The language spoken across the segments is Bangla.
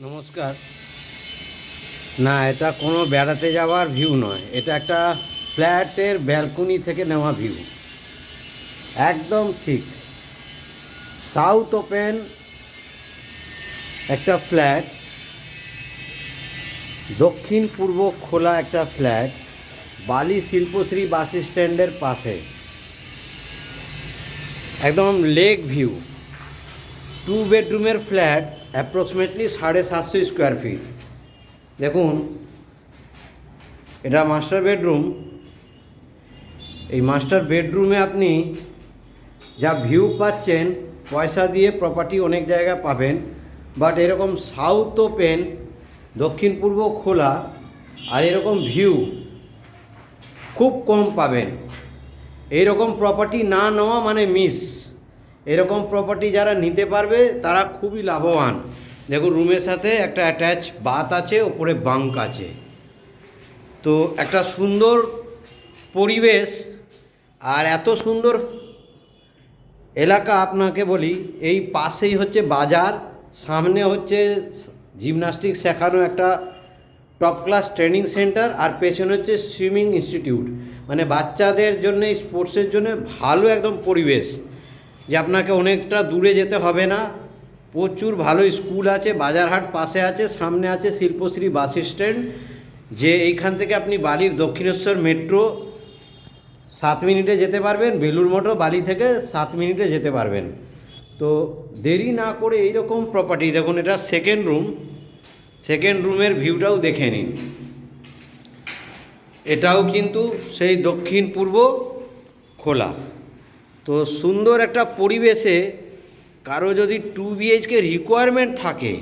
নমস্কার। না, এটা কোনো বেড়াতে যাওয়ার ভিউ নয়, এটা একটা ফ্ল্যাটের ব্যালকনি থেকে নেওয়া ভিউ। একদম ঠিক। সাউথ ওপেন একটা ফ্ল্যাট, দক্ষিণ পূর্ব খোলা একটা ফ্ল্যাট, বালি শিল্পশ্রী বাস স্ট্যান্ডের পাশে, একদম লেক ভিউ। 2 বেডরুমের ফ্ল্যাট, অ্যাপ্রক্সিমেটলি 750 স্কোয়ার ফিট। দেখুন, এটা মাস্টার বেডরুম। এই মাস্টার বেডরুমে আপনি যা ভিউ পাচ্ছেন, পয়সা দিয়ে প্রপার্টি অনেক জায়গায় পাবেন, বাট এরকম সাউথ ওপেন, দক্ষিণ পূর্ব খোলা আর এরকম ভিউ খুব কম পাবেন। এইরকম প্রপার্টি না নেওয়া মানে মিস। এরকম প্রপার্টি যারা নিতে পারবে তারা খুবই লাভবান। দেখুন, রুমের সাথে একটা অ্যাটাচ বাথ আছে, ওপরে বাঙ্ক আছে। তো একটা সুন্দর পরিবেশ আর এত সুন্দর এলাকা। আপনাকে বলি, এই পাশেই হচ্ছে বাজার, সামনে হচ্ছে জিমন্যাস্টিক শেখানো একটা টপ ক্লাস ট্রেনিং সেন্টার, আর পেছনে হচ্ছে সুইমিং ইনস্টিটিউট। মানে বাচ্চাদের জন্য, স্পোর্টসের জন্য ভালো একদম পরিবেশ, যে আপনাকে অনেকটা দূরে যেতে হবে না। প্রচুর ভালো স্কুল আছে, বাজারহাট পাশে আছে, সামনে আছে শিল্পশ্রী বাস স্ট্যান্ড, যে এইখান থেকে আপনি বালির দক্ষিণেশ্বর মেট্রো 7 মিনিটে যেতে পারবেন, বেলুর মঠও বালি থেকে 7 মিনিটে যেতে পারবেন। তো দেরি না করে এইরকম প্রপার্টি দেখুন, এটা সেকেন্ড রুম। সেকেন্ড রুমের ভিউটাও দেখে নিন। এটাও কিন্তু সেই দক্ষিণ পূর্ব খোলা। তো সুন্দর একটা পরিবেশে কারো যদি 2 BHK রিকোয়ারমেন্ট থাকে,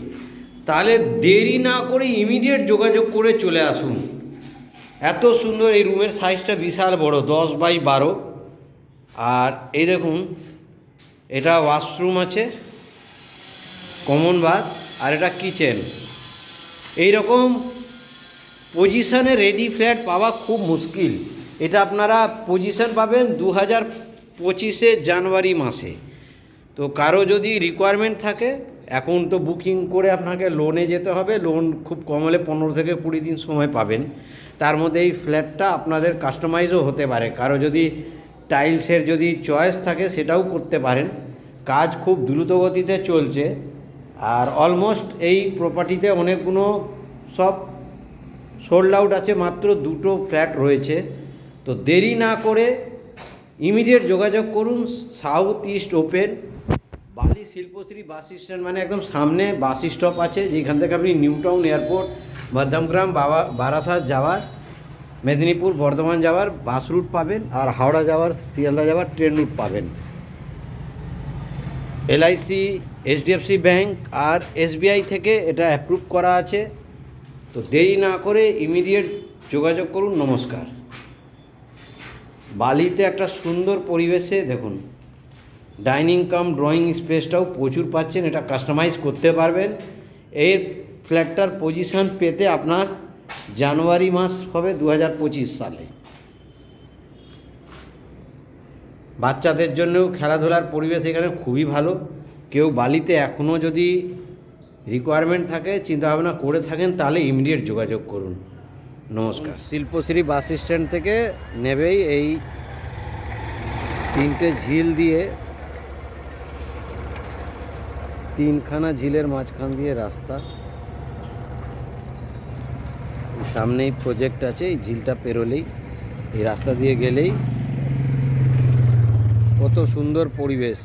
তাহলে দেরি না করে ইমিডিয়েট যোগাযোগ করে চলে আসুন। এত সুন্দর। এই রুমের সাইজটা বিশাল বড়, 10x12। আর এই দেখুন, এটা ওয়াশরুম আছে, কমন বাথ, আর এটা কিচেন। এই রকম পজিশানে রেডি ফ্ল্যাট পাওয়া খুব মুশকিল। এটা আপনারা পজিশান পাবেন 2025 জানুয়ারি মাসে। তো কারো যদি রিকোয়ারমেন্ট থাকে, এখন তো বুকিং করে আপনাকে লোনে যেতে হবে। লোন খুব কম হলে 15 থেকে 20 দিন সময় পাবেন। তার মধ্যে এই ফ্ল্যাটটা আপনাদের কাস্টমাইজও হতে পারে। কারো যদি টাইলসের যদি চয়েস থাকে, সেটাও করতে পারেন। কাজ খুব দ্রুতগতিতে চলছে, আর অলমোস্ট এই প্রপার্টিতে অনেকগুলো সব সোল্ড আউট আছে, মাত্র 2টো ফ্ল্যাট রয়েছে। তো দেরি না করে ইমিডিয়েট যোগাযোগ করুন। সাউথ ইস্ট ওপেন, বালি শিল্পশ্রী বাস স্ট্যান্ড, মানে একদম সামনে বাস স্টপ আছে, যেখান থেকে আপনি new town airport, Madhyamgram, Barasat যাওয়ার, মেদিনীপুর, বর্ধমান যাওয়ার বাস রুট পাবেন, আর হাওড়া যাওয়ার, শিয়ালদা যাওয়ার ট্রেন রুট পাবেন। LIC, HDFC ব্যাঙ্ক আর SBI থেকে এটা অ্যাপ্রুভ করা আছে। তো দেরি না করে ইমিডিয়েট যোগাযোগ করুন। নমস্কার। বালিতে একটা সুন্দর পরিবেশে দেখুন, ডাইনিং কাম ড্রয়িং স্পেসটাও প্রচুর পাচ্ছেন। এটা কাস্টমাইজ করতে পারবেন। এর ফ্ল্যাটটার পজিশান পেতে আপনার জানুয়ারি মাস হবে 2025 সালে। বাচ্চাদের জন্যও খেলাধুলার পরিবেশ এখানে খুবই ভালো। কেউ বালিতে এখনও যদি রিকোয়ারমেন্ট থাকে, চিন্তাভাবনা করে থাকেন, তাহলে ইমিডিয়েট যোগাযোগ করুন। নমস্কার। শিল্পশ্রী বাস স্ট্যান্ড থেকে নেবেই এই 3টে ঝিল দিয়ে, 3খানা ঝিলের মাঝখান দিয়ে রাস্তা। সামনেই প্রজেক্ট আছে, এই ঝিলটা পেরোলেই, এই রাস্তা দিয়ে গেলেই কত সুন্দর পরিবেশ।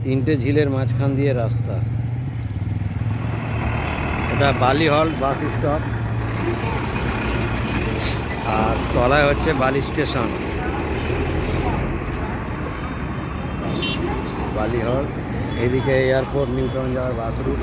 3টে ঝিলের মাঝখান দিয়ে রাস্তা। এটা বালি হল বাস স্টপ, আর তলায় হচ্ছে বালি স্টেশন। বালি হল, এদিকে এয়ারপোর্ট, নিউ টাউন যাওয়ার বাস রুট।